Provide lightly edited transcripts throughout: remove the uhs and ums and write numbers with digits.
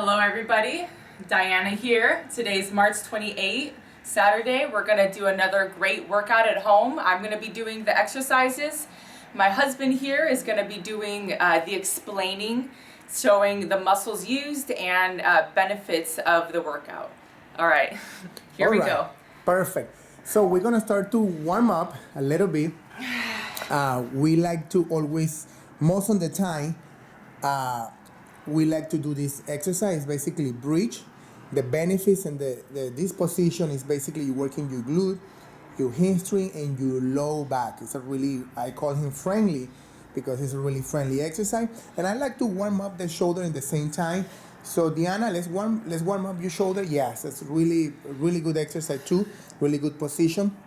Hello everybody, Diana here. Today's March 28th, Saturday. We're gonna do another great workout at home. I'm gonna be doing the exercises. My husband here is gonna be doing the explaining, showing the muscles used and benefits of the workout. All right, here we go. Perfect. So we're gonna start to warm up a little bit. We like to always, most of the time, we like to do this exercise, basically bridge. The benefits and this position is basically you working your glute, your hamstring, and your low back. It's a really, I call him friendly because it's a really friendly exercise. And I like to warm up the shoulder at the same time. So Diana, let's warm up your shoulder. Yes, it's really good exercise too. Really good position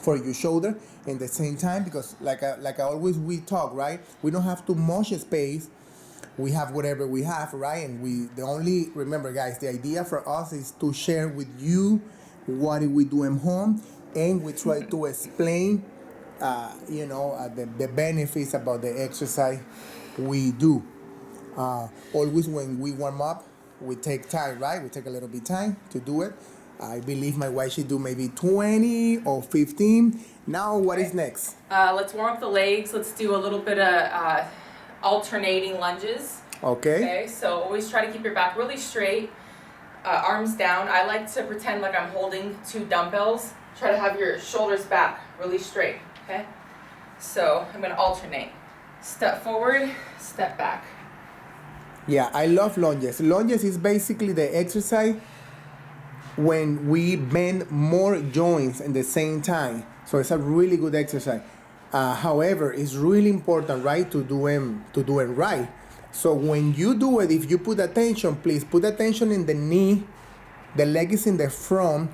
for your shoulder at the same time because like I always we talk, right? We don't have too much space. We have whatever we have, right? And remember guys, the idea for us is to share with you what we do at home, and we try to explain the benefits about the exercise we do. Always when we warm up, we take time, right? We take a little bit time to do it. I believe my wife should do maybe 20 or 15. Now what is next? Let's warm up the legs. Let's do a little bit of alternating lunges. Okay, so always try to keep your back really straight, arms down. I like to pretend like I'm holding 2 dumbbells. Try to have your shoulders back really straight, okay? So I'm gonna alternate. Step forward, step back. Yeah, I love lunges. Lunges is basically the exercise when we bend more joints at the same time. So it's a really good exercise. However, it's really important, right, to do it right. So when you do it, if you put attention, please put attention in the knee. The leg is in the front.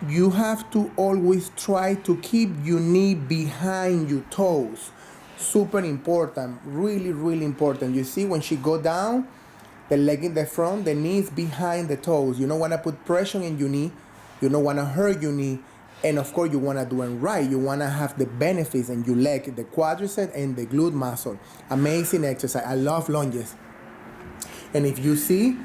You have to always try to keep your knee behind your toes. Super important, really important. You see, when she go down, the leg in the front, the knee is behind the toes. You don't want to put pressure in your knee. You don't want to hurt your knee. And of course, you want to do it right. You want to have the benefits in your leg, the quadricep and the glute muscle. Amazing exercise. I love lunges. And if you see,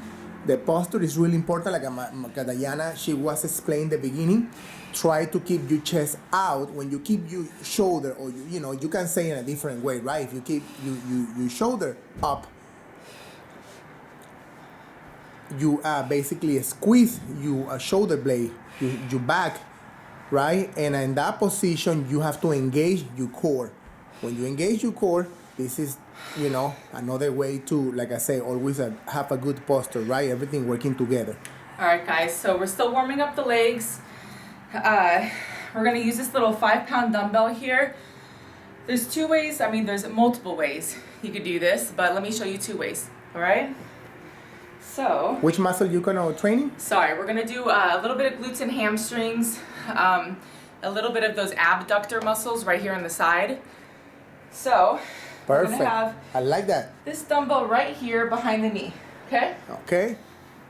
the posture is really important. Like Diana, she was explaining the beginning. Try to keep your chest out. When you keep your shoulder, or you can say in a different way, right? If you keep your shoulder up, you basically squeeze your shoulder blade, your back, right? And in that position, you have to engage your core. When you engage your core, this is, another way to, like I say, always have a good posture, right? Everything working together. All right, guys, so we're still warming up the legs. We're gonna use this little 5-pound dumbbell here. There's 2 ways, there's multiple ways you could do this, but let me show you 2 ways, all right? So, which muscle you gonna training? Sorry, we're gonna do a little bit of glutes and hamstrings, a little bit of those abductor muscles right here on the side. So, perfect. We're gonna have I like that. This dumbbell right here behind the knee, okay? Okay.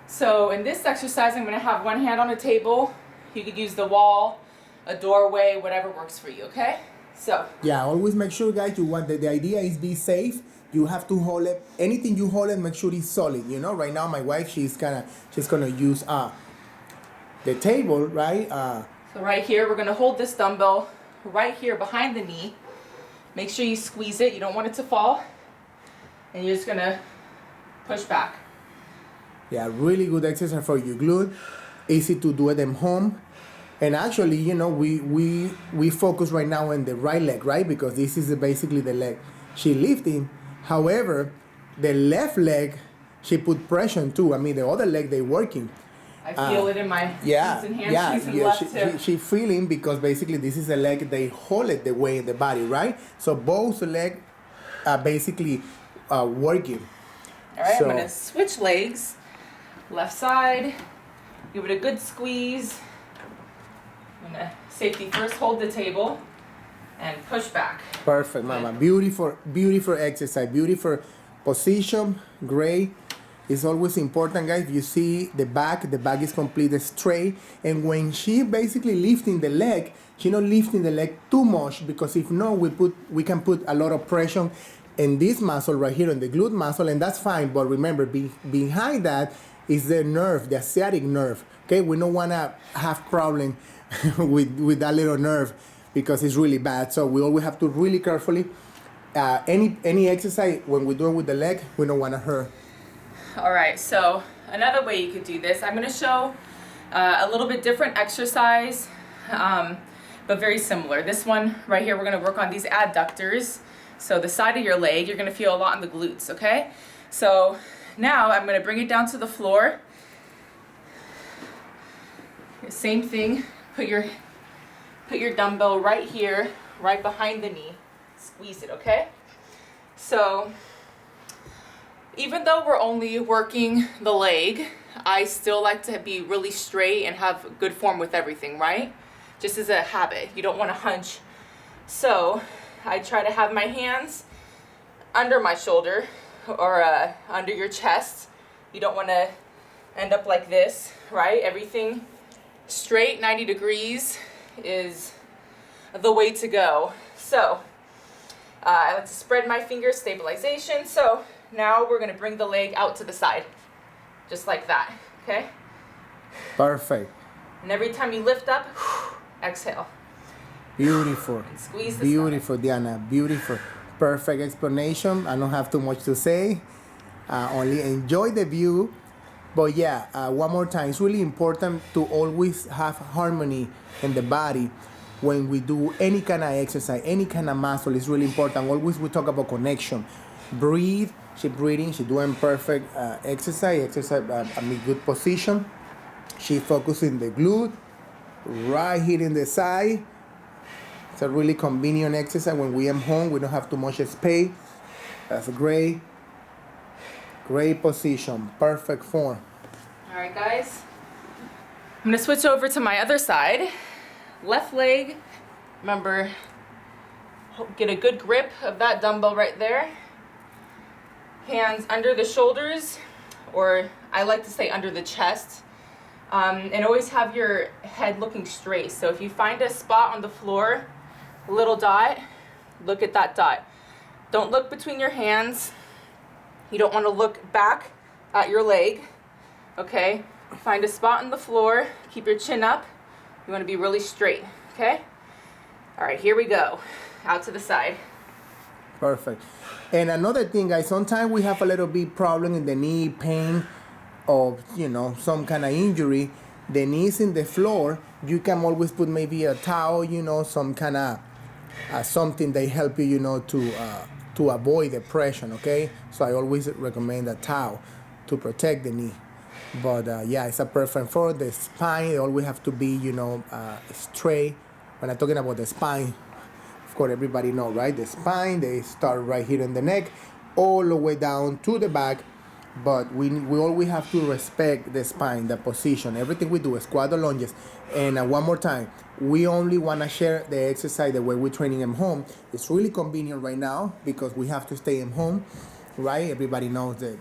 So in this exercise, I'm gonna have one hand on a table. You could use the wall, a doorway, whatever works for you, okay? So. Yeah, always make sure, guys, the idea is be safe. You have to hold it. Anything you hold it, make sure it's solid. Right now my wife, she's gonna use the table, right? So right here, we're gonna hold this dumbbell right here behind the knee. Make sure you squeeze it. You don't want it to fall. And you're just gonna push back. Yeah, really good exercise for your glute. Easy to do it at home. And actually, we focus right now on the right leg, right? Because this is basically the leg she lifting. However, the left leg, she put pressure on too. The other leg, they working. I feel it in my glutes and hamstrings and left hip. She feeling because basically this is a leg, they hold it the way in the body, right? So both legs are basically working. All right, I'm gonna switch legs. Left side, give it a good squeeze. I'm gonna safety first, hold the table, and push back. Perfect, mama. Beautiful exercise, beautiful position, great. It's always important, guys. You see the back is completely straight. And when she basically lifting the leg, she not lifting the leg too much, because if not, we can put a lot of pressure And this muscle right here, on the glute muscle, and that's fine. But remember, behind that is the nerve, the sciatic nerve. Okay, we don't want to have problem with that little nerve because it's really bad. So we always have to really carefully. Any exercise when we're doing with the leg, we don't want to hurt. All right. So another way you could do this, I'm going to show a little bit different exercise, but very similar. This one right here, we're going to work on these adductors. So the side of your leg, you're going to feel a lot in the glutes, okay? So now I'm going to bring it down to the floor. Same thing, put your dumbbell right here, right behind the knee. Squeeze it, okay? So even though we're only working the leg, I still like to be really straight and have good form with everything, right? Just as a habit. You don't want to hunch. So I try to have my hands under my shoulder or under your chest. You don't want to end up like this, right? Everything straight, 90 degrees is the way to go. So I like to spread my fingers, stabilization. So now we're going to bring the leg out to the side, just like that, okay? Perfect. And every time you lift up, exhale. Beautiful. Squeeze the beautiful, Diana. Beautiful. Perfect explanation. I don't have too much to say. Only enjoy the view. But yeah, one more time. It's really important to always have harmony in the body when we do any kind of exercise, any kind of muscle. It's really important. Always we talk about connection. Breathe. She breathing. She doing perfect exercise. Good position. She focusing the glute. Right here in the side. It's a really convenient exercise when we am home. We don't have too much space. That's a great position. Perfect form. All right, guys. I'm going to switch over to my other side. Left leg. Remember, get a good grip of that dumbbell right there. Hands under the shoulders, or I like to say under the chest. And always have your head looking straight. So if you find a spot on the floor, little dot, look at that dot. Don't look between your hands. You don't want to look back at your leg, okay? Find a spot on the floor, keep your chin up. You want to be really straight, okay? All right, here we go. Out to the side. Perfect. And another thing, guys, sometimes we have a little bit problem in the knee, pain, or, some kind of injury. The knees in the floor, you can always put maybe a towel, some kind of something that help you, to avoid depression, okay? So I always recommend a towel to protect the knee. But yeah, it's a perfect for the spine. They always have to be, straight. When I'm talking about the spine, of course, everybody know, right? The spine, they start right here in the neck, all the way down to the back. But we always have to respect the spine, the position. Everything we do, squat or lunges. And one more time, we only want to share the exercise the way we're training at home. It's really convenient right now because we have to stay at home, right? Everybody knows the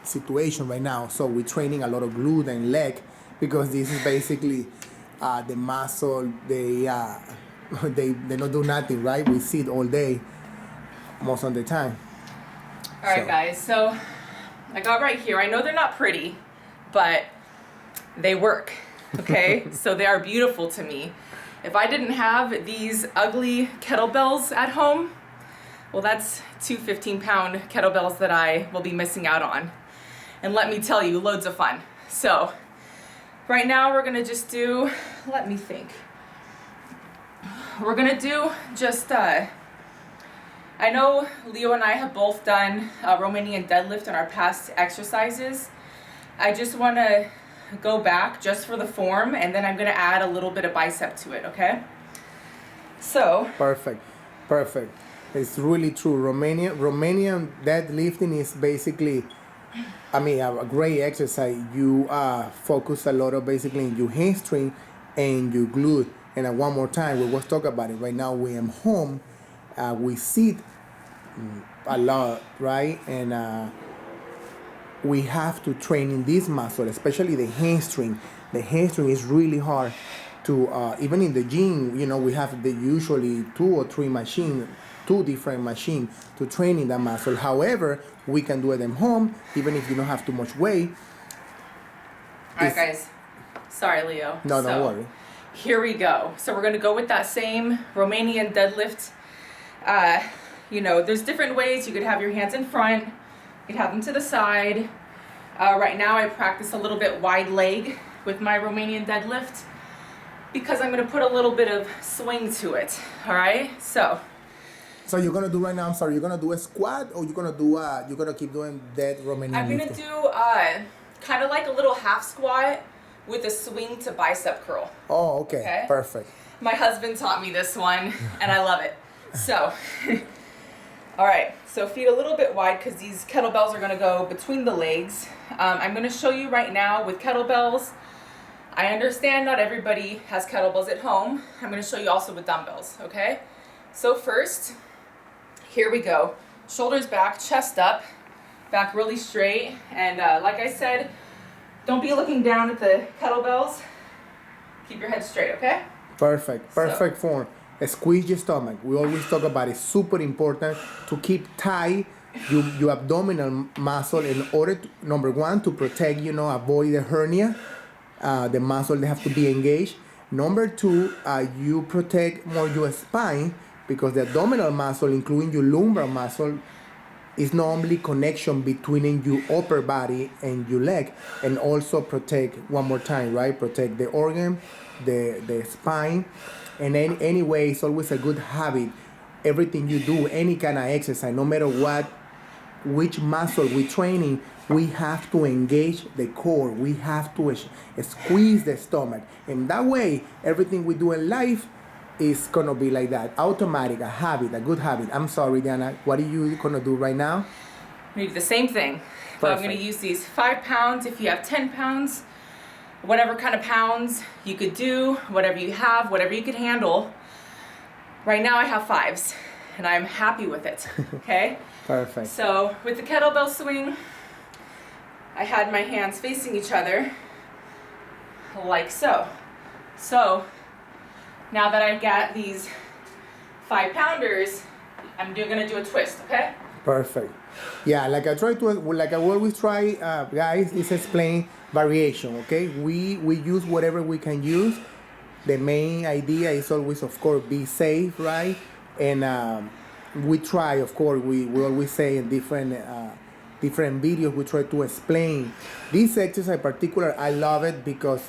situation right now. So we're training a lot of glute and leg because this is basically the muscle. They don't do nothing, right? We sit all day most of the time. All right, guys. So I got right here. I know they're not pretty, but they work, okay? So they are beautiful to me. If I didn't have these ugly kettlebells at home, well, that's two 15-pound kettlebells that I will be missing out on. And let me tell you, loads of fun. So right now we're gonna just do, let me think. We're gonna do just, I know Leo and I have both done Romanian deadlift in our past exercises. I just want to go back just for the form, and then I'm going to add a little bit of bicep to it, okay? So. Perfect. It's really true. Romanian deadlifting is basically, a great exercise. You focus a lot of basically in your hamstring and your glute. And one more time, we was talking about it. Right now we am home. We sit a lot, right? And we have to train in this muscle, especially the hamstring. The hamstring is really hard to even in the gym, we have the usually 2 different machines to train in that muscle. However, we can do it at home, even if you don't have too much weight. All right, guys. Sorry, Leo. No, don't worry. Here we go. So we're going to go with that same Romanian deadlift. There's different ways. You could have your hands in front. You could have them to the side. Right now I practice a little bit wide leg with my Romanian deadlift because I'm going to put a little bit of swing to it. All right? So you're going to do right now, you're going to do a squat, or you're going to keep doing that Romanian I'm going to do kind of like a little half squat with a swing to bicep curl. Oh, okay. Perfect. My husband taught me this one, and I love it. So, all right. So feet a little bit wide because these kettlebells are going to go between the legs. I'm going to show you right now with kettlebells. I understand not everybody has kettlebells at home. I'm going to show you also with dumbbells, okay? So first, here we go. Shoulders back, chest up, back really straight. And like I said, don't be looking down at the kettlebells. Keep your head straight, okay? Perfect form. Squeeze your stomach. We always talk about it's super important to keep tight your abdominal muscle in order to, number one, to protect, avoid the hernia. The muscle, they have to be engaged. Number two, you protect more your spine because the abdominal muscle, including your lumbar muscle, is normally connection between your upper body and your leg, and also protect, one more time, right? Protect the organ, the spine, and anyway, it's always a good habit. Everything you do, any kind of exercise, no matter which muscle we're training, we have to engage the core. We have to squeeze the stomach, and that way, everything we do in life is gonna be like that, automatic, a habit, a good habit. I'm sorry, Diana. What are you gonna do right now? We do the same thing. But I'm gonna use these 5 pounds. If you have 10 pounds, whatever kind of pounds you could do, whatever you have, whatever you could handle. Right now I have 5s, and I'm happy with it. Okay. Perfect. So with the kettlebell swing, I had my hands facing each other, like so. So now that I've got these 5-pounders, I'm gonna do a twist, okay? Perfect. Yeah, like I always try, guys, is explain variation, okay? We use whatever we can use. The main idea is always, of course, be safe, right? And we try, of course, we always say in different videos, we try to explain. This exercise in particular, I love it because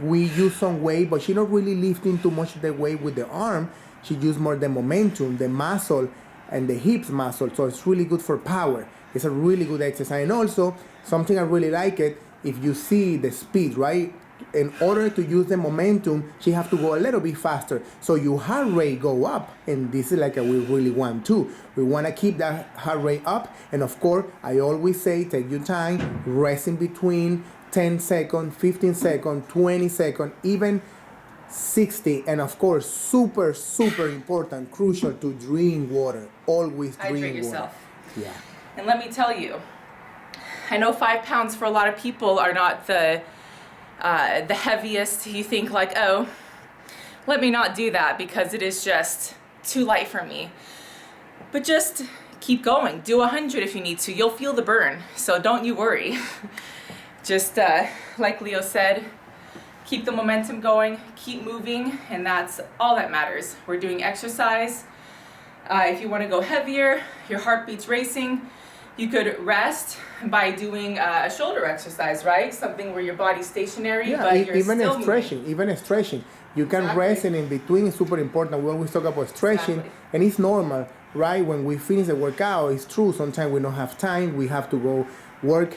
we use some weight, but she's not really lifting too much of the weight with the arm. She uses more the momentum, the muscle, and the hips muscle. So it's really good for power. It's a really good exercise. And also, something I really like it, if you see the speed, right? In order to use the momentum, she have to go a little bit faster. So your heart rate go up. And this is like we really want to. We want to keep that heart rate up. And of course, I always say, take your time, rest in between 10 seconds, 15 seconds, 20 seconds, even 60. And of course, super, super important, crucial to drink water. Always drink water. Hydrate yourself. Yeah. And let me tell you, I know 5 pounds for a lot of people are not the heaviest. You think like, oh, let me not do that because it is just too light for me. But just keep going. Do 100 if you need to. You'll feel the burn. So don't you worry. Just like Leo said, keep the momentum going, keep moving, and that's all that matters. We're doing exercise. If you want to go heavier, your heartbeat's racing, you could rest by doing a shoulder exercise, right? Something where your body's stationary, but you're even still stretching, moving. Even stretching. You can rest, and in between is super important. We always talk about stretching, and it's normal, right? When we finish the workout, it's true. Sometimes we don't have time. We have to go work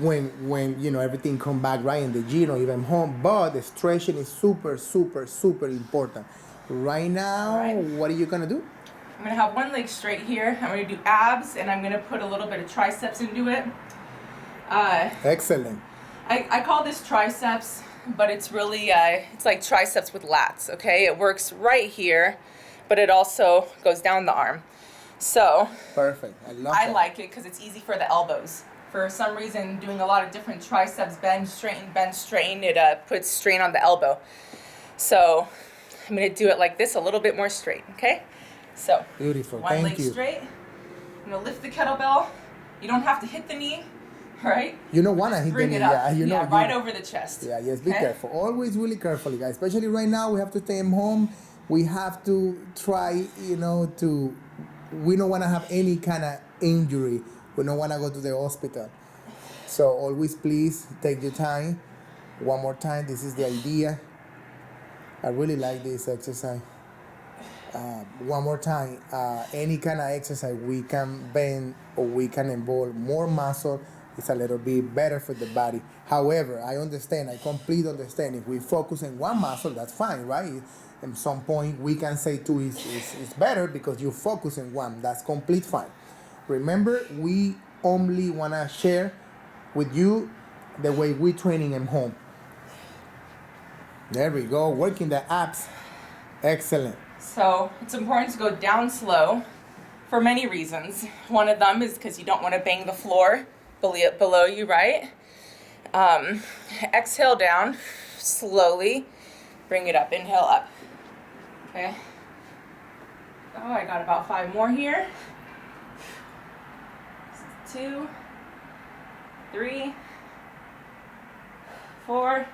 when everything come back right in the gym or even home. But the stretching is super, super, super important. Right now, what are you gonna do? I'm gonna have one leg straight here. I'm gonna do abs, and I'm gonna put a little bit of triceps into it. Excellent. I call this triceps, but it's really it's like triceps with lats. Okay, it works right here, but it also goes down the arm. So perfect. I like it because it's easy for the elbows. For some reason, doing a lot of different triceps, bend, straighten, it puts strain on the elbow. So I'm gonna do it like this, a little bit more straight, okay? So, beautiful. One leg straight. I'm gonna lift the kettlebell. You don't have to hit the knee, right? You don't wanna hit the knee, right over the chest. Yeah, yes, be careful. Always really carefully, guys. Especially right now, we have to stay home. We have to try, we don't wanna have any kind of injury. We don't wanna go to the hospital. So always please take your time. One more time, this is the idea. I really like this exercise. One more time, any kind of exercise we can bend or we can involve more muscle, it's a little bit better for the body. However, I completely understand. If we focus on one muscle, that's fine, right? At some point, we can say two is better because you focus on one. That's complete fine. Remember, we only want to share with you the way we training at home. There we go, working the abs. Excellent. So it's important to go down slow for many reasons. One of them is because you don't want to bang the floor below you, right? Exhale down slowly. Bring it up. Inhale up. Okay. Oh, I got about 5 more here. 2, 3, 4,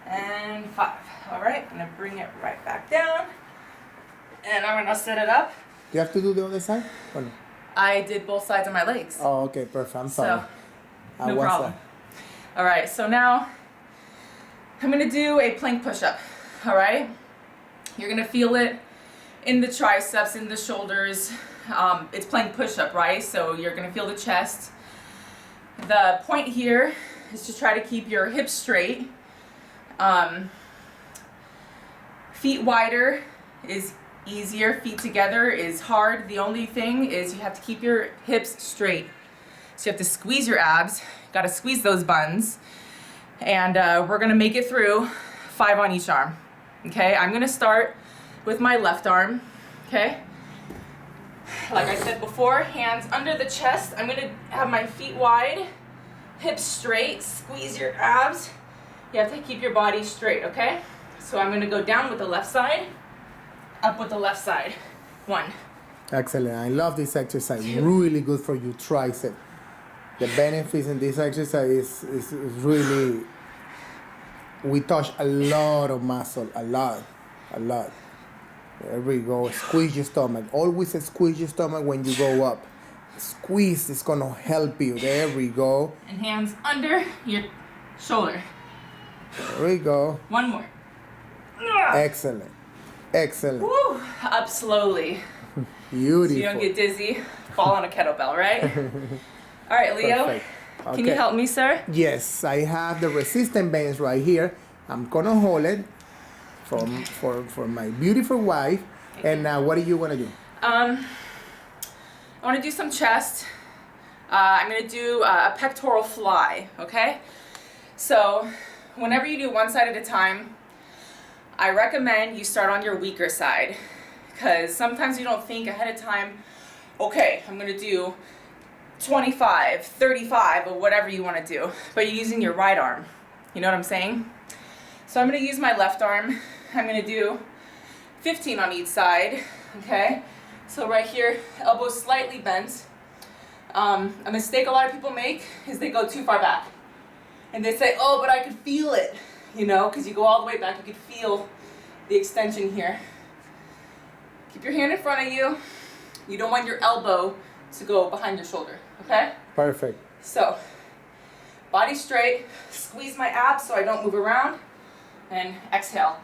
and 5. All right, I'm gonna bring it right back down. And I'm gonna set it up. You have to do the other side? Or no? I did both sides of my legs. Oh, okay, perfect. I'm sorry. So, no problem. All right, so now I'm gonna do a plank push-up. All right, you're gonna feel it in the triceps, in the shoulders. It's plank push-up, right? So you're gonna feel the chest. The point here is to try to keep your hips straight. Feet wider is easier, feet together is hard. The only thing is you have to keep your hips straight. So you have to squeeze your abs, gotta squeeze those buns. And we're gonna make it through 5 on each arm, okay? I'm gonna start with my left arm, okay? Like I said before, hands under the chest. I'm gonna have my feet wide, hips straight, squeeze your abs. You have to keep your body straight, okay? So I'm gonna go down with the left side, up with the left side. 1. Excellent. I love this exercise. Really good for your tricep. The benefits in this exercise is really, we touch a lot of muscle, a lot. There we go. Squeeze your stomach. Always squeeze your stomach when you go up. Squeeze is gonna help you. There we go. And hands under your shoulder. There we go. 1 more. Excellent. Woo. Up slowly. Beautiful. So you don't get dizzy. Fall on a kettlebell, right? All right, Leo. Perfect. Okay. Can you help me, sir? Yes, I have the resistance bands right here. I'm gonna hold it for my beautiful wife. And what do you wanna do? I wanna do some chest. I'm gonna do a pectoral fly, okay? So whenever you do one side at a time, I recommend you start on your weaker side, because sometimes you don't think ahead of time, okay, I'm gonna do 25, 35, or whatever you wanna do, but you're using your right arm. You know what I'm saying? So I'm gonna use my left arm. I'm gonna do 15 on each side, okay? So right here, elbows slightly bent. A mistake a lot of people make is they go too far back. And they say, oh, but I could feel it, because you go all the way back, you could feel the extension here. Keep your hand in front of you. You don't want your elbow to go behind your shoulder, okay? Perfect. So, body straight, squeeze my abs so I don't move around, and exhale.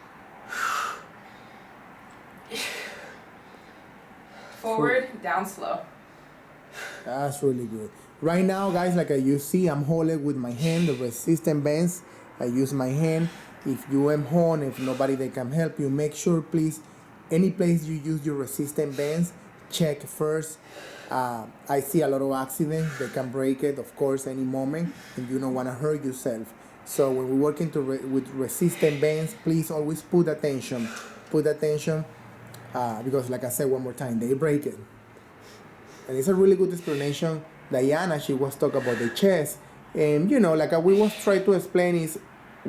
Forward, down slow. That's really good. Right now, guys, like you see, I'm holding with my hand the resistance bands. I use my hand. If you am home, if nobody that can help you, make sure, please, any place you use your resistance bands, check first. I see a lot of accidents. They can break it, of course, any moment, and you don't want to hurt yourself. So when we're working with resistant bands, please always put attention. Put attention, because like I said one more time, they break it. And it's a really good explanation. Diana, she was talking about the chest. And like we was trying to explain is,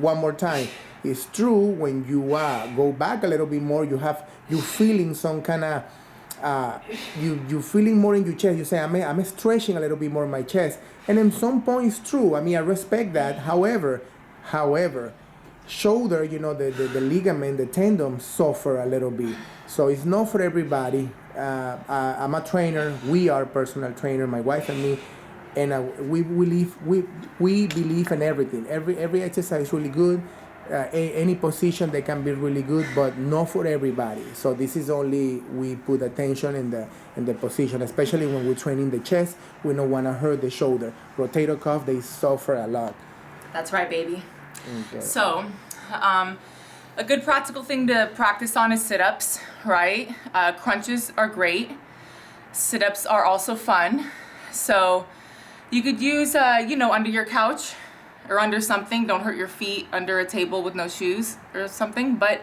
one more time. It's true when you go back a little bit more, you feeling some kind of you feeling more in your chest. You say I'm stretching a little bit more in my chest, and in some point it's true. I mean, I respect that. However, shoulder, you know, the ligament, the tendon suffer a little bit. So it's not for everybody. I'm a trainer. We are personal trainer, my wife and me, and we believe in everything. Every exercise is really good. Any position they can be really good, but not for everybody. So this is only we put attention in the position, especially when we're training the chest. We don't want to hurt the shoulder. Rotator cuff, they suffer a lot. That's right, baby. Okay. So, a good practical thing to practice on is sit-ups, right? Crunches are great. Sit-ups are also fun. So, you could use, under your couch or under something. Don't hurt your feet under a table with no shoes or something. But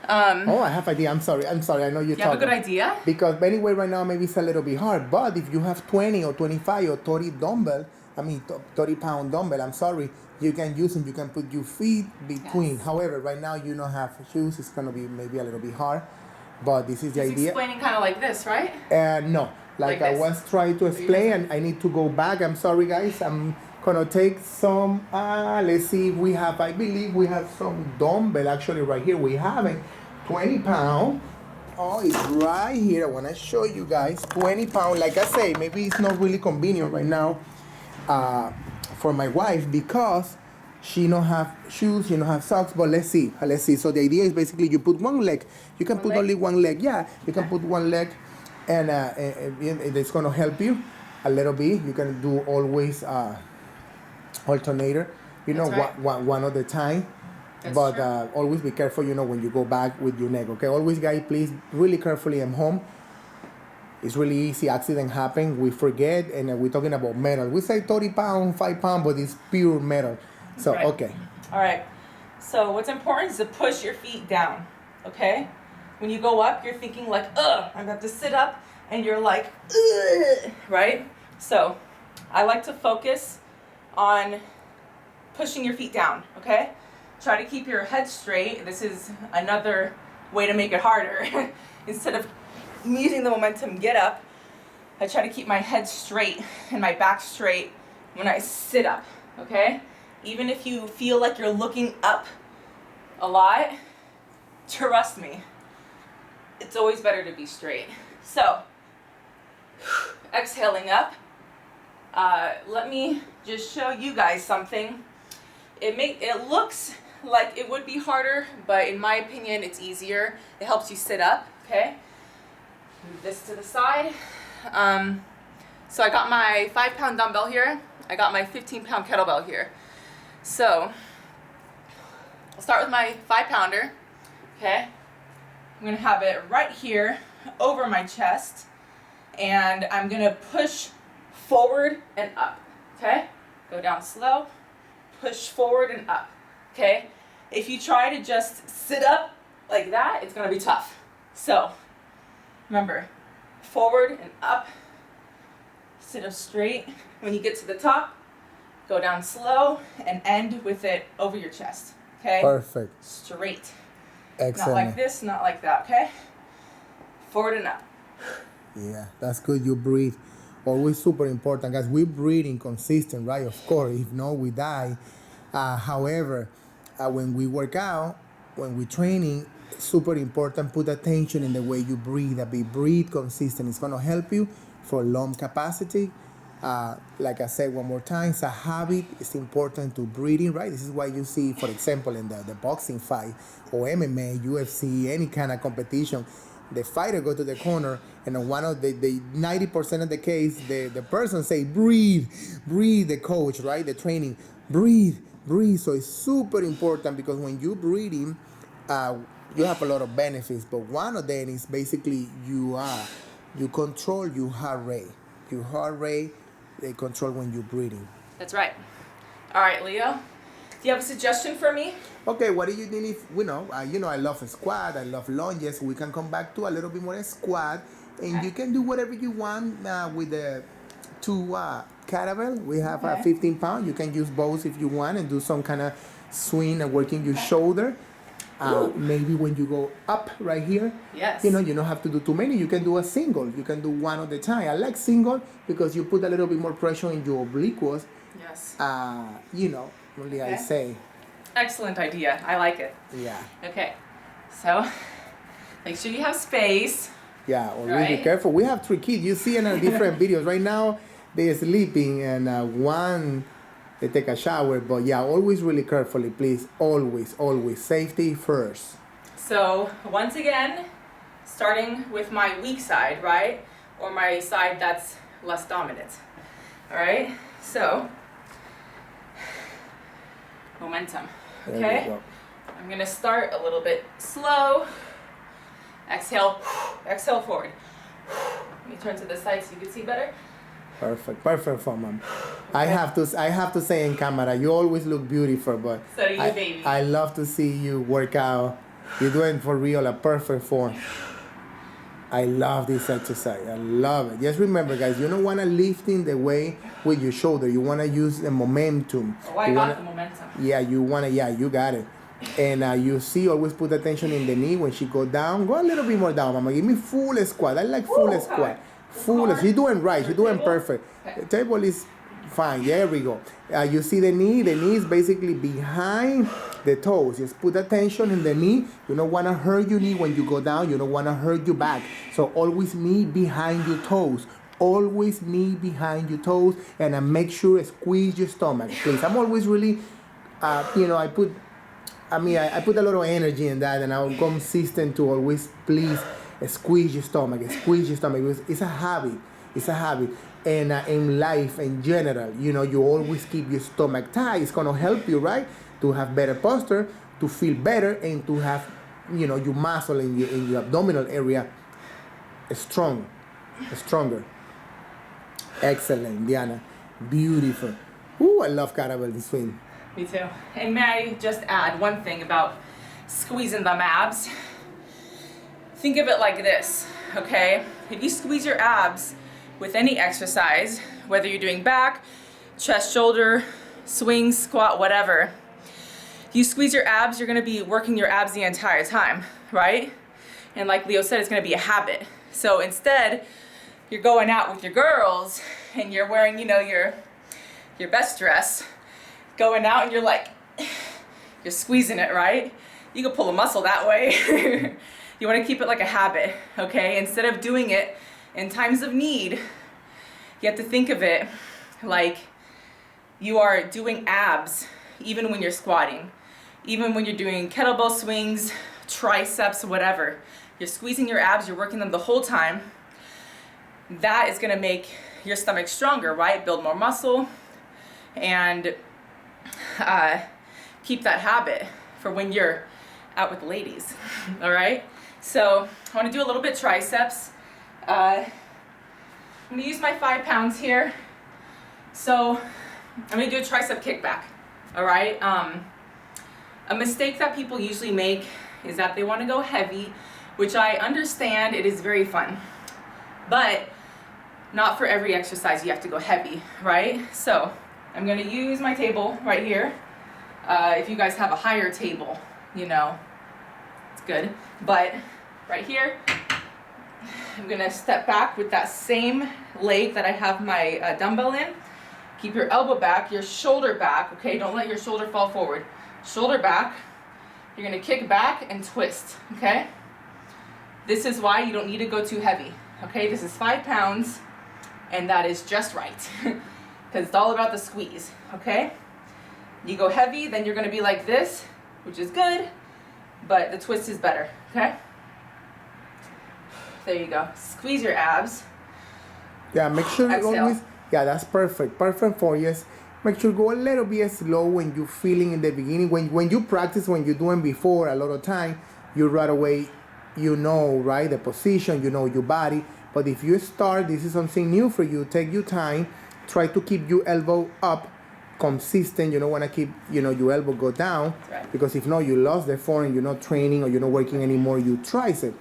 I have idea. I'm sorry. I know you're talking. You have a good idea? Because anyway, right now maybe it's a little bit hard. But if you have 20 or 25 or 30 dumbbell, 30-pound dumbbell, I'm sorry, you can use them. You can put your feet between. Yes. However, right now you don't have shoes. It's going to be maybe a little bit hard. But this is the idea. Explaining kind of like this, right? No. Like I was trying to explain, and I need to go back. I'm sorry, guys. I'm going to take some, let's see if we have, I believe we have some dumbbell actually right here. We have it, 20 pound. Oh, it's right here. I want to show you guys, 20 pound. Like I say, maybe it's not really convenient right now for my wife because she don't have shoes, she don't have socks, but let's see. So the idea is basically you put one leg. You can put only one leg. Yeah, you can put one leg, and it's going to help you a little bit. You can do always alternator, one at a time. But always be careful, when you go back with your neck. Okay, always, guys, please, really carefully. I'm home. It's really easy. Accident happen. We forget, and we're talking about metal. We say 30 pound, 5 pound, but it's pure metal. So, right. Okay. All right. So what's important is to push your feet down, okay? When you go up, you're thinking like, ugh, I'm going to sit up, and you're like, ugh, right? So I like to focus on pushing your feet down, okay? Try to keep your head straight. This is another way to make it harder. Instead of using the momentum get up, I try to keep my head straight and my back straight when I sit up, okay? Even if you feel like you're looking up a lot, trust me, it's always better to be straight. So, exhaling up. Let me just show you guys something. It looks like it would be harder, but in my opinion, it's easier. It helps you sit up, okay? Move this to the side. So I got my 5-pound dumbbell here. I got my 15-pound kettlebell here. So I'll start with my 5-pounder, okay? I'm gonna have it right here over my chest, and I'm gonna push forward and up, okay? Go down slow, push forward and up, okay? If you try to just sit up like that, it's gonna be tough. So remember, forward and up, sit up straight. When you get to the top, go down slow and end with it over your chest, okay? Perfect. Straight. Excellent. Not like this, not like that, okay? Forward and up. Yeah, that's good. You breathe. Always super important, guys. We're breathing consistent, right? Of course. If not, we die. However, when we work out, when we're training, super important. Put attention in the way you breathe. Breathe consistent. It's going to help you for lung capacity. Like I said one more time, it's a habit. It's important to breathing, right? This is why you see, for example, in the boxing fight or MMA, UFC, any kind of competition, the fighter go to the corner, and on one of the 90% of the case, the person say, breathe, the coach, right? The training, breathe. So it's super important because when you breathing, you have a lot of benefits, but one of them is basically you control your heart rate. Your heart rate, they control when you're breathing. That's right. All right, Leo, do you have a suggestion for me? Okay, what do you need if, I love a squat, I love lunges. We can come back to a little bit more squat, and you can do whatever you want with the two kettlebell. We have a 15 pound. You can use both if you want and do some kind of swing and working your shoulder. Maybe when you go up right here, you don't have to do too many. You can do a single. You can do one at a time. I like single because you put a little bit more pressure in your obliques. Yes. Only I say. Excellent idea. I like it. Yeah. Okay. So, make sure you have space. Yeah, always be careful. We have 3 kids. You see in our different videos. Right now, they're sleeping and one, they take a shower. But yeah, always really carefully, please. Always, always. Safety first. So, once again, starting with my weak side, right? Or my side that's less dominant. All right? So, momentum. Okay? I'm going to start a little bit slow. Exhale. Exhale forward. Let me turn to the side so you can see better. Perfect for mom. Okay. I have to say in camera, you always look beautiful, but so do you, baby. I love to see you work out. You're doing for real a perfect form. I love this exercise. I love it. Just remember, guys, you don't want to lift in the way with your shoulder. You want to use the momentum. Oh, I got the momentum. Yeah, you got it. And you see, always put attention in the knee. When she go down, go a little bit more down, mama. Give me full squat. I like full squat. Full. You're doing right. You're doing perfect. Okay. The table is fine. There we go. You see the knee. The knee is basically behind the toes. Just put attention in the knee. You don't want to hurt your knee when you go down. You don't want to hurt your back. So always knee behind your toes. Always knee behind your toes. And make sure squeeze your stomach, please. I'm always really, I put a lot of energy in that, and I'm consistent to always, please, squeeze your stomach. Squeeze your stomach. It's a habit. It's a habit. And in life, in general, you always keep your stomach tight. It's going to help you, right? To have better posture, to feel better, and to have, your muscle in your abdominal area stronger. Excellent, Diana. Beautiful. Ooh, I love kettlebell swing. Me too. And may I just add one thing about squeezing them abs? Think of it like this, okay? If you squeeze your abs with any exercise, whether you're doing back, chest, shoulder, swing, squat, whatever, if you squeeze your abs, you're gonna be working your abs the entire time, right? And like Leo said, it's gonna be a habit. So instead, you're going out with your girls and you're wearing, your best dress, going out and you're squeezing it, right? You can pull a muscle that way. You want to keep it like a habit, okay? Instead of doing it in times of need, you have to think of it like you are doing abs even when you're squatting, even when you're doing kettlebell swings, triceps, whatever. You're squeezing your abs, you're working them the whole time. That is going to make your stomach stronger, right? Build more muscle and keep that habit for when you're out with the ladies. All right? So I want to do a little bit triceps. I'm going to use my 5 pounds here. So I'm going to do a tricep kickback. All right? A mistake that people usually make is that they want to go heavy, which I understand. It is very fun. But not for every exercise you have to go heavy, right? So I'm going to use my table right here. If you guys have a higher table, it's good. But right here, I'm going to step back with that same leg that I have my dumbbell in. Keep your elbow back, your shoulder back, okay? Don't let your shoulder fall forward. Shoulder back. You're going to kick back and twist, okay? This is why you don't need to go too heavy, okay? This is 5 pounds, and that is just right. Because it's all about the squeeze, okay? You go heavy, then you're going to be like this, which is good, but the twist is better, okay? There you go. Squeeze your abs. Yeah, make sure you always, that's perfect. Perfect for you. Make sure you go a little bit slow when you're feeling in the beginning. When you practice, when you're doing before, a lot of time, you right away, right, the position, your body. But if you start, this is something new for you, take your time, try to keep your elbow up, consistent. You don't want to keep, your elbow go down. Right. Because if not, you lost the form and you're not training or you're not working anymore, you tricep.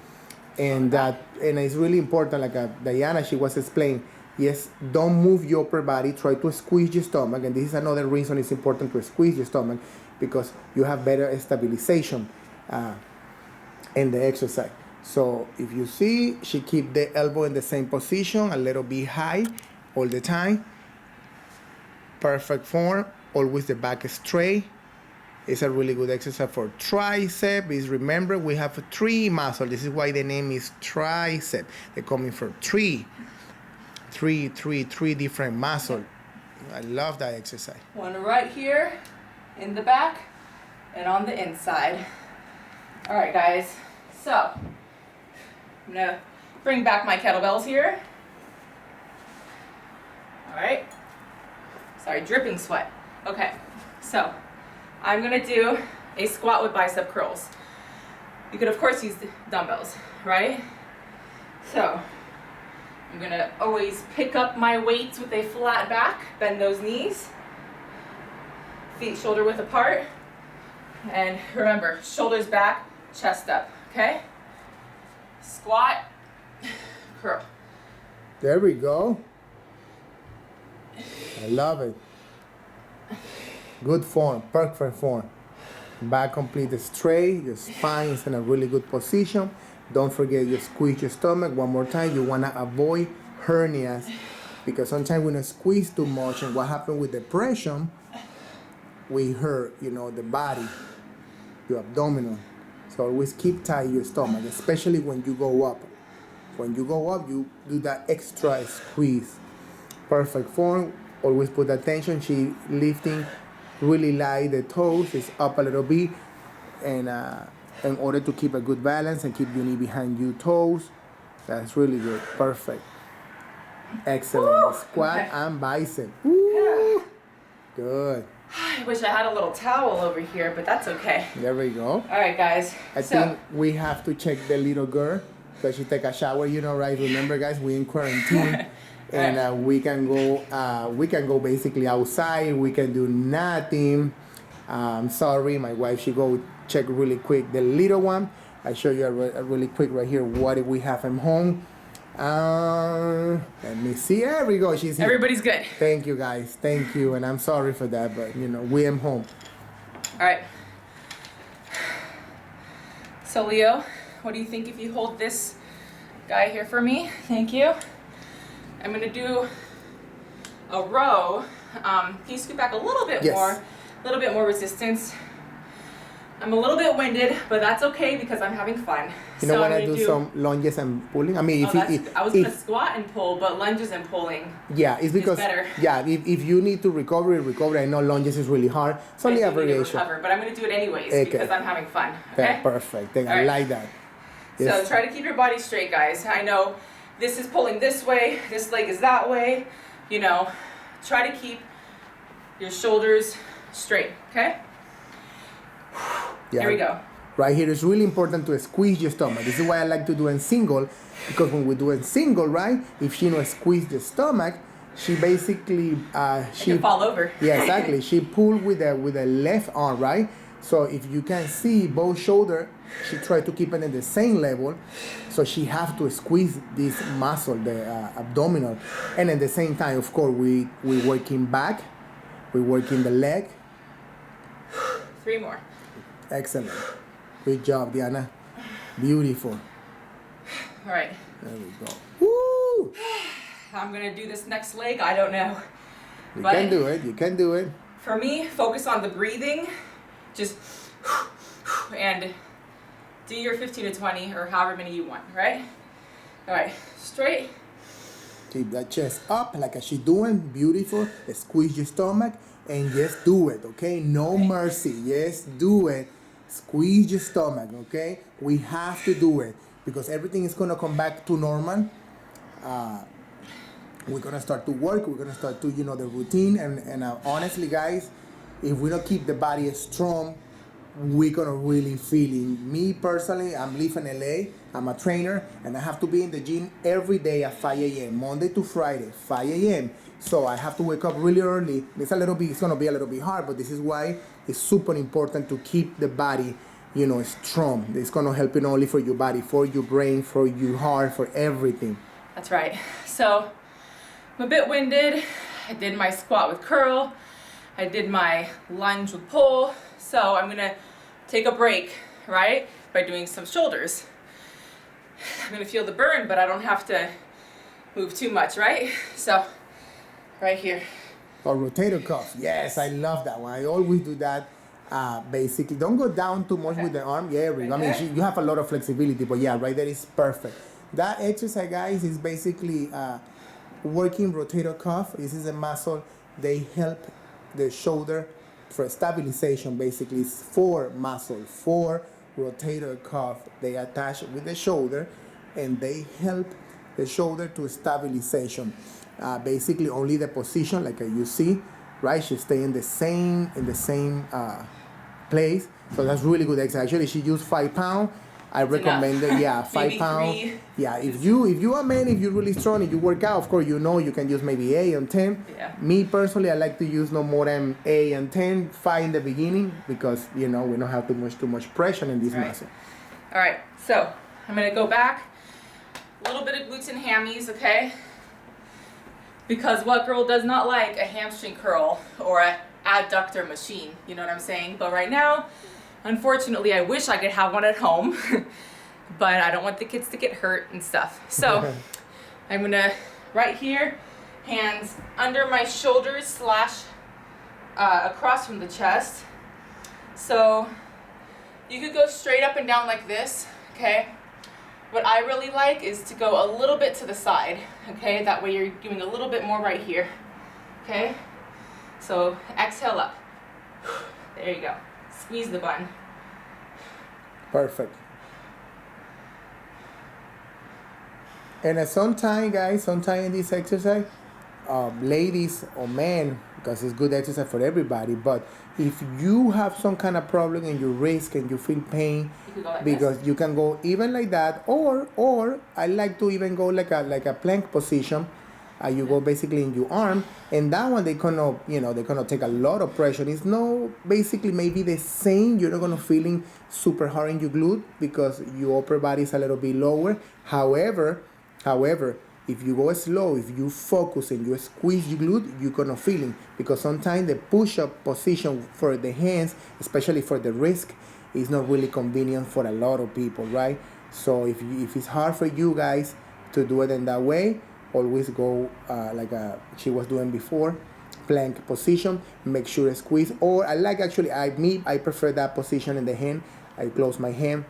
And it's really important, like Diana, she was explaining, Yes, don't move your upper body. Try to squeeze your stomach. And this is another reason it's important to squeeze your stomach, because you have better stabilization in the exercise. So if you see, she keep the elbow in the same position, a little bit high all the time. Perfect form. Always the back straight. It's a really good exercise for tricep. Is remember, we have 3 muscles. This is why the name is tricep. They're coming from three different muscles. I love that exercise. One right here in the back and on the inside. All right, guys. So I'm gonna bring back my kettlebells here. All right. Sorry, dripping sweat. Okay, so I'm gonna do a squat with bicep curls. You could of course use dumbbells, right? So I'm gonna always pick up my weights with a flat back, bend those knees, feet shoulder width apart, and remember, shoulders back, chest up, okay? Squat, curl. There we go. I love it. Good form, perfect form. Back completely straight, your spine is in a really good position. Don't forget you squeeze your stomach one more time. You wanna avoid hernias, because sometimes when you squeeze too much, and what happens with depression, we hurt, the body, your abdominal. So always keep tight your stomach, especially when you go up. When you go up, you do that extra squeeze. Perfect form. Always put attention. She lifting really light. The toes is up a little bit, and in order to keep a good balance and keep your knee behind your toes. That's really good. Perfect. Excellent. Woo! Squat okay. And bicep. Woo! Yeah. Good. I wish I had a little towel over here, but that's okay. There we go. All right, guys. I think we have to check the little girl, because she take a shower, right? Remember, guys, we in quarantine. And we can go basically outside. We can do nothing. Sorry, my wife, she go check really quick the little one. I show you a really quick right here what we have at home. Let me see. There we go. She's here. Everybody's good. Thank you, guys. Thank you. And I'm sorry for that, but we am home. All right. So Leo, what do you think if you hold this guy here for me? Thank you. I'm gonna do a row. Can you scoot back a little bit more? A little bit more resistance. I'm a little bit winded, but that's okay because I'm having fun. You know, when I do some lunges and pulling, I mean, I was gonna squat and pull, but lunges and pulling. Yeah, it's because better. Yeah, if you need to recover. I know lunges is really hard. It's only a variation. But I'm gonna do it anyways because I'm having fun. Okay. Yeah, perfect. I like that. Yes. So try to keep your body straight, guys. I know this is pulling this way, this leg is that way. Try to keep your shoulders straight. Okay. Yeah. Here we go. Right here, it's really important to squeeze your stomach. This is why I like to do in single, because when we do in single, right, if she squeeze the stomach, she basically she can fall over. Yeah, exactly. She pull with the left arm, right? So if you can see both shoulder, she try to keep it at the same level. So she have to squeeze this muscle, the abdominal, and at the same time, of course, we working back, we working the leg. 3 more. Excellent. Good job, Diana. Beautiful. All right. There we go. Woo! I'm going to do this next leg. I don't know. You can do it. You can do it. For me, focus on the breathing. Just and do your 15 to 20 or however many you want, right? All right. Straight. Keep that chest up like she's doing. Beautiful. Squeeze your stomach and just do it, okay? No mercy. Yes, do it. Squeeze your stomach, okay? We have to do it because everything is gonna come back to normal. We're gonna start to work. We're gonna start to, the routine. And honestly, guys, if we don't keep the body strong, we're gonna really feel it. Me personally, I'm living in LA. I'm a trainer, and I have to be in the gym every day at 5 a.m. Monday to Friday, 5 a.m. So I have to wake up really early. It's gonna be a little bit hard, but this is why it's super important to keep the body, strong. It's gonna help not only for your body, for your brain, for your heart, for everything. That's right. So I'm a bit winded. I did my squat with curl. I did my lunge with pull. So I'm gonna take a break, right? By doing some shoulders. I'm gonna feel the burn, but I don't have to move too much, right? So, right here. A rotator cuff. Yes, I love that one. I always do that. Basically, don't go down too much with the arm. Yeah, I mean, you have a lot of flexibility, but yeah, right there is perfect. That exercise, guys, is basically working rotator cuff. This is a muscle. They help the shoulder for stabilization. Basically, it's 4 muscles, 4 rotator cuff. They attach with the shoulder, and they help the shoulder to stabilization. Basically, only the position, like you see, right? She stay in the same place. So that's really good exercise. Actually, she used 5 pounds. I recommend it. Yeah, 5 pounds. Yeah, if you are a man, if you're really strong, if you work out, of course, you know you can use maybe 8 and 10. Yeah. Me personally, I like to use no more than 8 and 10, 5 in the beginning, because we don't have too much pressure in this muscle. All right, so I'm gonna go back. A little bit of glutes and hammies, okay? Because what girl does not like a hamstring curl or a adductor machine? You know what I'm saying? But right now, unfortunately, I wish I could have one at home, but I don't want the kids to get hurt and stuff. So I'm gonna, right here, hands under my shoulders / across from the chest. So you could go straight up and down like this, okay? What I really like is to go a little bit to the side, okay? That way you're doing a little bit more right here, okay? So exhale up. There you go. Squeeze the button. Perfect. And sometimes in this exercise, ladies or men, because it's good exercise for everybody, but if you have some kind of problem in your wrist and you feel pain, because you can go even like that, or I like to even go like a plank position. You go basically in your arm, and that one they're gonna take a lot of pressure. It's no basically maybe the same. You're not gonna feeling super hard in your glute because your upper body is a little bit lower. However, if you go slow, if you focus and you squeeze your glute, you're gonna feel it, because sometimes the push-up position for the hands, especially for the wrist, is not really convenient for a lot of people, right? So if it's hard for you guys to do it in that way, always go like she was doing before, plank position. Make sure to squeeze. Or I prefer that position in the hand. I close my hand.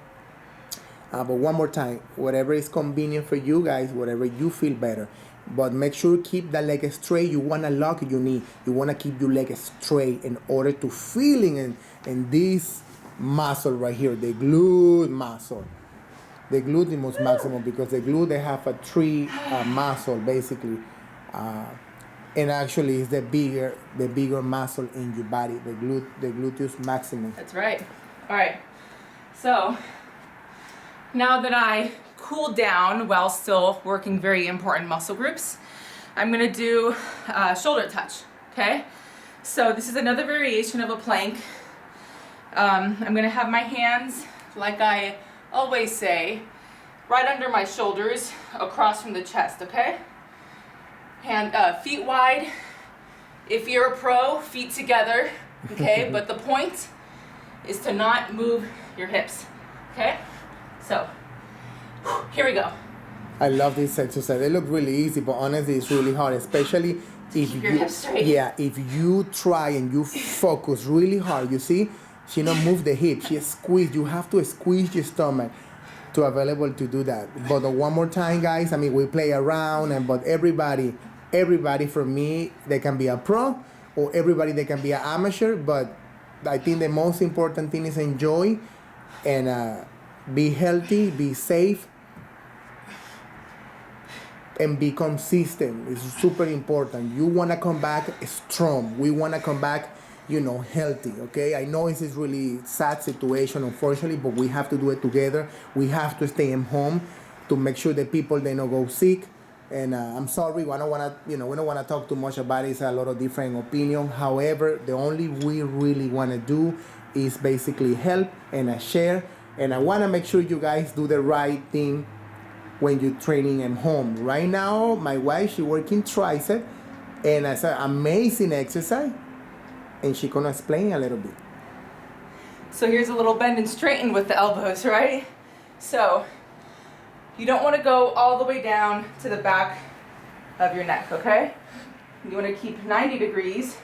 But one more time, whatever is convenient for you guys, whatever you feel better. But make sure to keep the leg straight. You want to lock your knee. You want to keep your leg straight in order to feeling in this muscle right here, the glute muscle. The gluteus maximum, because the glute, they have a 3 muscle basically, and actually it's the bigger muscle in your body, the gluteus maximum. That's right. All right. So now that I cooled down while still working very important muscle groups, I'm gonna do shoulder touch. Okay. So this is another variation of a plank. I'm gonna have my hands, like I always say, right under my shoulders, across from the chest, okay? Feet wide. If you're a pro, feet together, okay? But the point is to not move your hips, okay? So, here we go. I love this exercise. They look really easy, but honestly, it's really hard, especially if you try and you focus really hard. You see, she don't move the hip. She squeeze. You have to squeeze your stomach to available to do that. But one more time, guys. I mean, we play around, but everybody for me, they can be a pro, or everybody they can be an amateur. But I think the most important thing is enjoy and be healthy, be safe, and be consistent. It's super important. You want to come back strong. We want to come back, healthy, okay? I know this is really sad situation, unfortunately, but we have to do it together. We have to stay in home to make sure that people, they don't go sick. And I'm sorry, I don't want to, we don't want to talk too much about it. It's a lot of different opinions. However, the only we really want to do is basically help and share. And I want to make sure you guys do the right thing when you're training at home. Right now, my wife, she working tricep, and it's an amazing exercise, and she gonna explain a little bit. So here's a little bend and straighten with the elbows, right? So you don't want to go all the way down to the back of your neck, okay? You want to keep 90 degrees.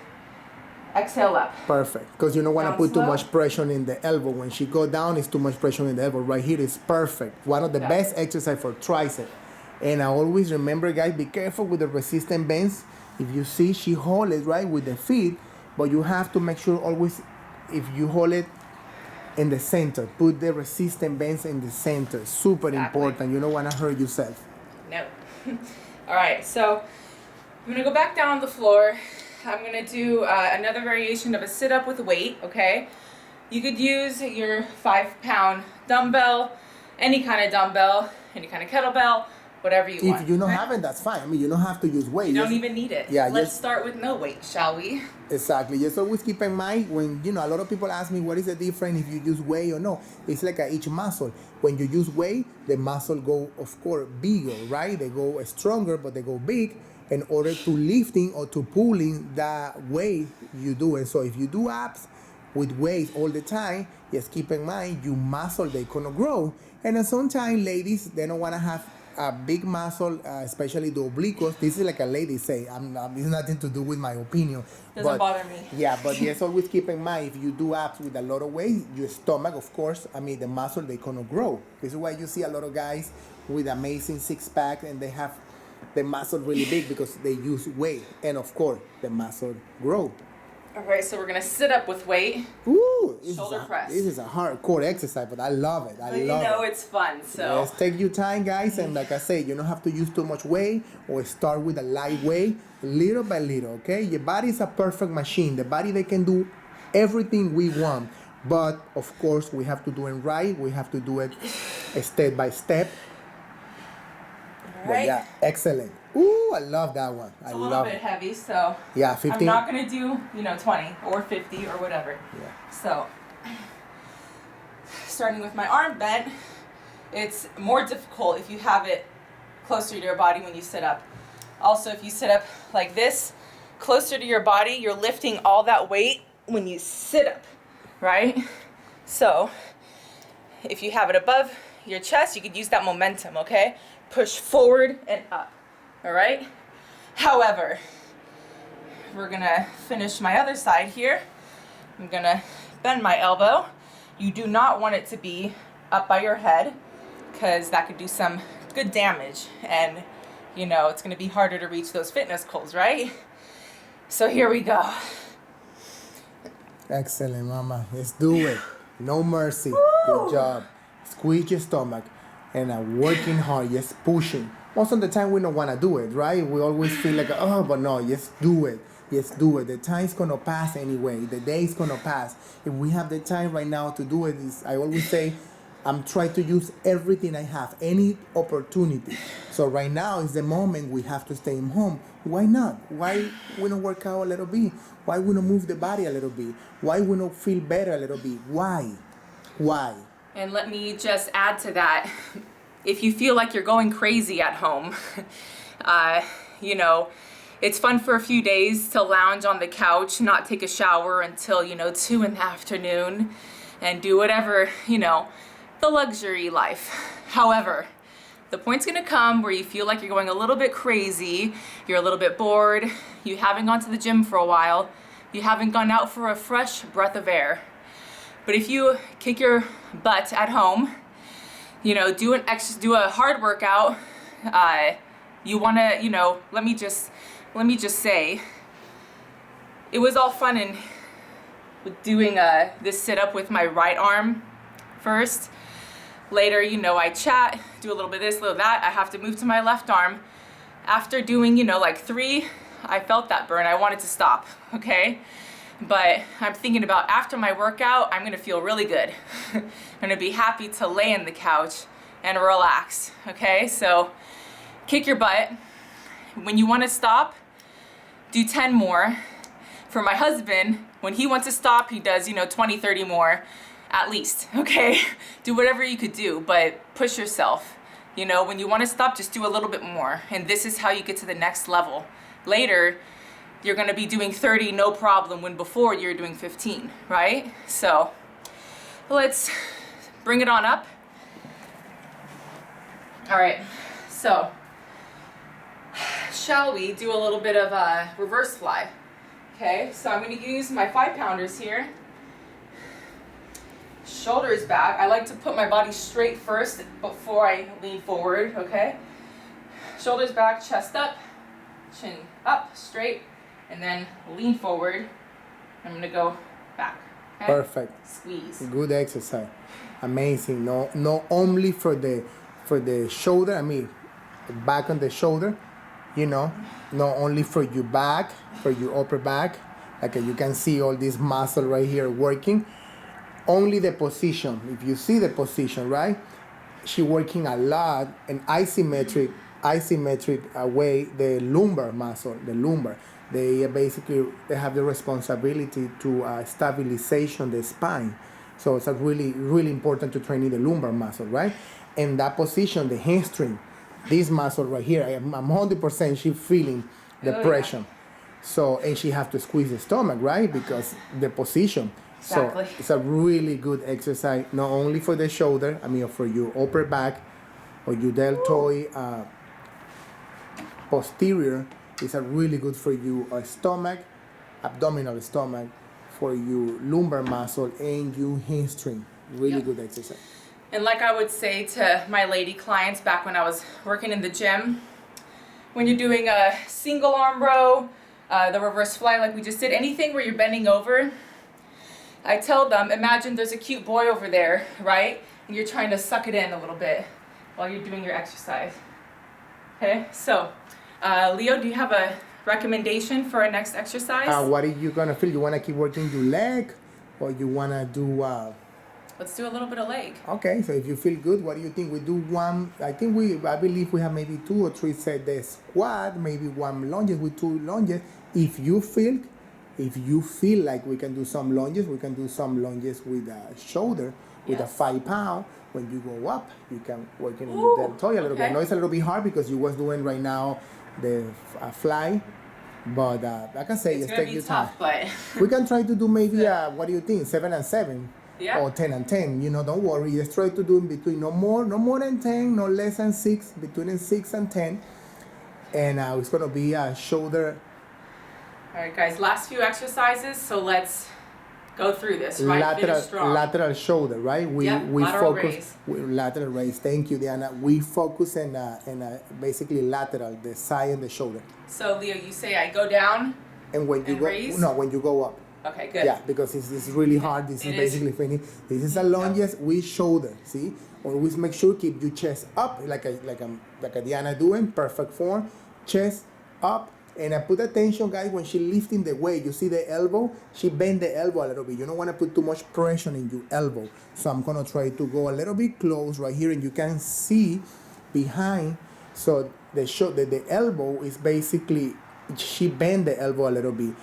Exhale up. Perfect. Because you don't want to put slow. too much pressure in the elbow. When she go down, it's too much pressure in the elbow. Right here is perfect. One of the best exercise for tricep. And I always remember, guys, be careful with the resistant bends. If you see, she hold it right with the feet, but you have to make sure always, if you hold it in the center, put the resistant bends in the center. Super important. You don't want to hurt yourself. No. All right, so I'm gonna go back down on the floor. I'm gonna do another variation of a sit-up with weight, okay? You could use your 5-pound dumbbell, any kind of dumbbell, any kind of kettlebell, whatever you want. If you don't have it, that's fine. I mean, you don't have to use weight. You don't even need it. Yeah, Let's start with no weight, shall we? Exactly. Just always keep in mind when, a lot of people ask me what is the difference if you use weight or no. It's like each muscle. When you use weight, the muscle go, of course, bigger, right? They go stronger, but they go big in order to lifting or to pulling that weight you do. And so if you do abs with weights all the time, just keep in mind your muscle, they gonna grow. And then sometimes ladies, they don't want to have a big muscle, especially the obliques. This is like a lady say. It's nothing to do with my opinion. Doesn't bother me. Yeah, but just always keep in mind, if you do abs with a lot of weight, your stomach, of course, the muscle, they gonna grow. This is why you see a lot of guys with amazing six-pack and they have the muscle really big because they use weight. And of course, the muscle grow. All right, so we're gonna sit up with weight. Ooh, shoulder press. This is a hardcore exercise, but I love it. I love it. It's fun, so. Yes, take your time, guys, and like I say, you don't have to use too much weight or start with a light weight, little by little, okay? Your body is a perfect machine. The body, they can do everything we want, but of course, we have to do it right. We have to do it step by step. All right. Yeah, excellent. Ooh, I love that one. It's a little bit heavy, so yeah, 15. I'm not gonna do 20 or 50 or whatever. Yeah. So starting with my arm bent, it's more difficult if you have it closer to your body when you sit up. Also, if you sit up like this, closer to your body, you're lifting all that weight when you sit up, right? So if you have it above your chest, you could use that momentum, okay? Push forward and up. All right. However, we're gonna finish my other side here. I'm gonna bend my elbow. You do not want it to be up by your head because that could do some good damage, and it's gonna be harder to reach those fitness goals, right? So here we go. Excellent, mama. Let's do it. No mercy. Woo! Good job. Squeeze your stomach and working hard, just pushing. Most of the time we don't want to do it, right? We always feel like, but no, just do it. Just do it. The time's going to pass anyway. The day's going to pass. If we have the time right now to do it, I always say, I'm trying to use everything I have, any opportunity. So right now is the moment we have to stay home. Why not? Why we don't work out a little bit? Why we don't move the body a little bit? Why we don't feel better a little bit? Why? And let me just add to that. If you feel like you're going crazy at home, it's fun for a few days to lounge on the couch, not take a shower until, 2 in the afternoon and do whatever, the luxury life. However, the point's gonna come where you feel like you're going a little bit crazy, you're a little bit bored, you haven't gone to the gym for a while, you haven't gone out for a fresh breath of air. But if you kick your butt at home, do a hard workout. You wanna, let me just say, it was all fun and doing this sit up with my right arm first. Later, I chat, do a little bit of this, a little of that. I have to move to my left arm. After doing, like 3, I felt that burn. I wanted to stop, okay? But I'm thinking about after my workout, I'm gonna feel really good. I'm gonna be happy to lay in the couch and relax, okay? So kick your butt. When you wanna stop, do 10 more. For my husband, when he wants to stop, he does, 20, 30 more at least, okay? Do whatever you could do, but push yourself. You know, when you want to stop, just do a little bit more. And this is how you get to the next level. Later, you're going to be doing 30 no problem when before you're doing 15, right? So let's bring it on up. All right, so shall we do a little bit of a reverse fly? Okay, so I'm going to use my 5-pounders here. Shoulders back. I like to put my body straight first before I lean forward, okay? Shoulders back, chest up, chin up, straight, and then lean forward. I'm going to go back. Okay? Perfect. Squeeze. Good exercise. Amazing. No only for the shoulder, I mean, back on the shoulder, you know, not only for your back, for your upper back, like you can see all this muscle right here working. Only the position. If you see the position, right? She working a lot in isometric way, the lumbar muscle, the lumbar. They have the responsibility to stabilization the spine. So it's a really, really important to train in the lumbar muscle, right? And that position, the hamstring, this muscle right here, I'm 100% she feeling the pressure. Yeah. So, and she have to squeeze the stomach, right? Because the position. Exactly. So it's a really good exercise, not only for the shoulder, I mean for your upper back or your deltoid posterior. It's a really good for your stomach, abdominal stomach, for your lumbar muscle and your hamstring. Really good exercise. And like I would say to my lady clients back when I was working in the gym, when you're doing a single arm row, the reverse fly like we just did, anything where you're bending over, I tell them, imagine there's a cute boy over there, right? And you're trying to suck it in a little bit while you're doing your exercise. Okay, so Leo, do you have a recommendation for our next exercise? What are you gonna feel? You wanna keep working your leg, or you wanna do? Let's do a little bit of leg. Okay, so if you feel good, what do you think? We do one. I believe we have maybe 2 or 3 sets the squat, maybe 1 lunges with 2 lunges. If you feel like we can do some lunges, we can do some lunges with a shoulder, with a 5-pound. When you go up, you can work in your deltoid a little bit. I know it's a little bit hard because you was doing right now the fly, but like I say, it's take your time. But We can try to do maybe what do you think, 7 and 7, or 10 and 10. You know, don't worry. Just try to do in between. No more than 10, no less than 6. Between 6 and 10, and it's gonna be a shoulder. All right, guys. Last few exercises. So let's go through this. Right, lateral shoulder, right? We lateral focus lateral raise. Thank you, Diana. We focus in basically lateral, the side and the shoulder. So Leo, you say I go down, and when you raise? when you go up. Okay, good. Yeah, because it's really hard. This is basically finished. This is a lunges with shoulder. See, always make sure keep your chest up, like a Diana doing, perfect form, chest up. And I put attention, guys, when she lifting the weight. You see the elbow? She bend the elbow a little bit. You don't want to put too much pressure in your elbow. So I'm going to try to go a little bit close right here. And you can see behind. So the elbow is basically, she bend the elbow a little bit.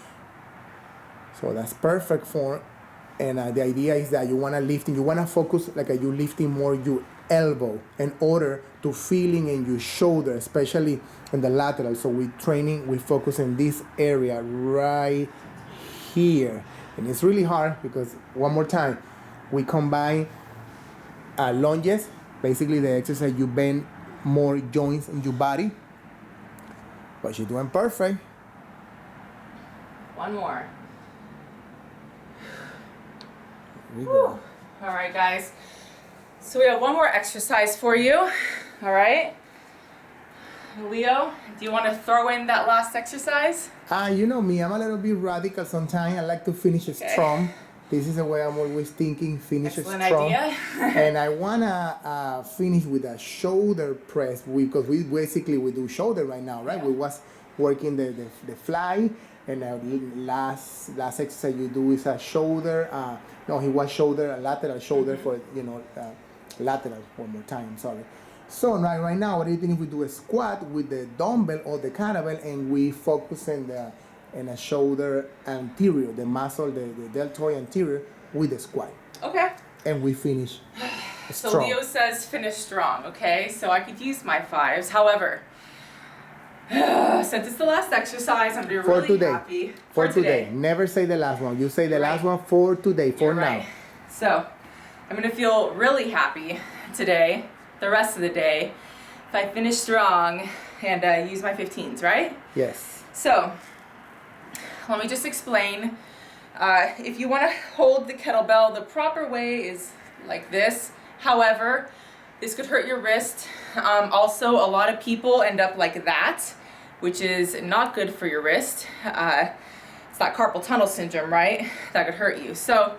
So that's perfect form. And the idea is that you want to lift, you want to focus like you lifting more your elbow in order to feeling in your shoulder, especially in the lateral. So we focus in this area right here. And it's really hard because, one more time, we combine lunges. Basically the exercise, you bend more joints in your body. But she's doing perfect. One more. Here we go. All right, guys. So we have one more exercise for you. All right. Leo, do you want to throw in that last exercise? You know me, I'm a little bit radical sometimes. I like to finish strong. This is the way I'm always thinking, finish Excellent strong. Idea. And I want to finish with a shoulder press because we do shoulder right now, right? We was working the fly, and last exercise you do is a shoulder. He was shoulder, a lateral shoulder for, lateral, one more time, sorry. So right now, what do you think if we do a squat with the dumbbell or the kettlebell and we focus in a shoulder anterior, the muscle, the deltoid anterior with the squat. Okay. And we finish So Leo says finish strong, okay? So I could use my 5s. However, since it's the last exercise, I'm going to be really happy. For today. Never say the last one. You say the last one for today, for now. Right. So I'm going to feel really happy today, the rest of the day, if I finish strong and use my 15s, right? Yes. So let me just explain. If you want to hold the kettlebell, the proper way is like this. However, this could hurt your wrist. Also, a lot of people end up like that, which is not good for your wrist. It's that carpal tunnel syndrome, right? That could hurt you. So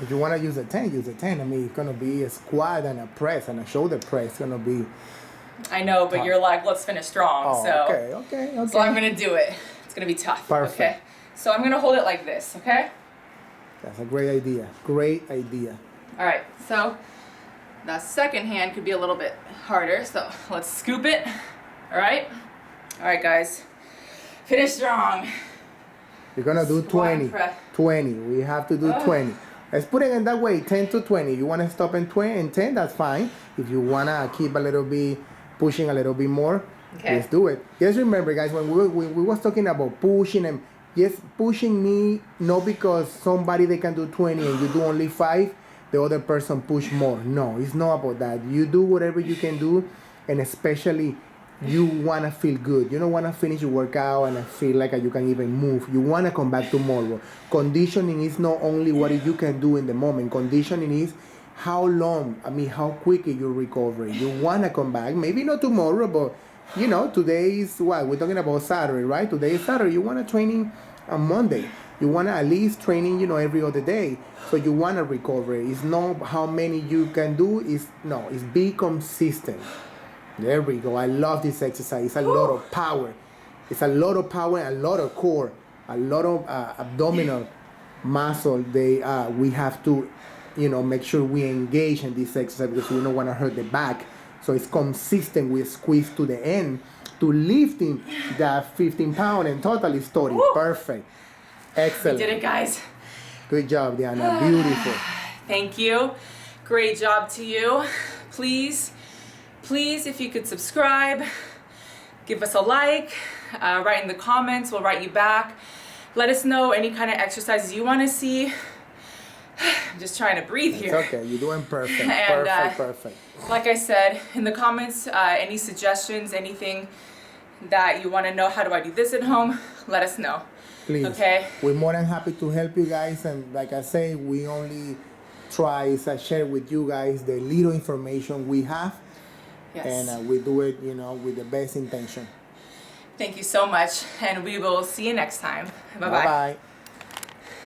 if you want to use a 10, use a 10. I mean, it's going to be a squat and a press and a shoulder press. It's going to be... I know, but tough. You're like, let's finish strong. Oh, so, okay. So I'm going to do it. It's going to be tough. Perfect. Okay? So I'm going to hold it like this, okay? That's a great idea. Great idea. All right, so that second hand could be a little bit harder, so let's scoop it. All right, guys, finish strong. You're gonna do 20. 20. We have to do 20. Let's put it in that way, 10 to 20. You want to stop in 10, that's fine. If you want to keep a little bit, pushing a little bit more, let's do it. Just remember, guys, when we was talking about pushing and pushing me, not because somebody they can do 20 and you do only 5, the other person push more. No, it's not about that. You do whatever you can do, and especially you want to feel good. You don't want to finish your workout and feel like you can even move. You want to come back tomorrow. Conditioning is not only what you can do in the moment. Conditioning is how quickly you recover. You want to come back. Maybe not tomorrow, but today is what? We're talking about Saturday, right? Today is Saturday. You want to training on Monday. You want to at least training, every other day. So you want to recover. It's not how many you can do. It's be consistent. There we go. I love this exercise. It's a lot of power. It's a lot of power and a lot of core. A lot of abdominal muscle. We have to, make sure we engage in this exercise because we don't want to hurt the back. So it's consistent. We squeeze to the end to lifting that 15 pound and totally story. Perfect. Excellent. We did it, guys. Good job, Diana. Beautiful. Thank you. Great job to you. Please, if you could subscribe, give us a like, write in the comments. We'll write you back. Let us know any kind of exercises you want to see. I'm just trying to breathe here. It's okay. You're doing perfect. And, perfect. Like I said, in the comments, any suggestions, anything that you want to know, how do I do this at home, let us know. Please. Okay. We're more than happy to help you guys, and like I say, we only try to share with you guys the little information we have. Yes. And we do it, with the best intention. Thank you so much, and we will see you next time. Bye-bye. Bye-bye.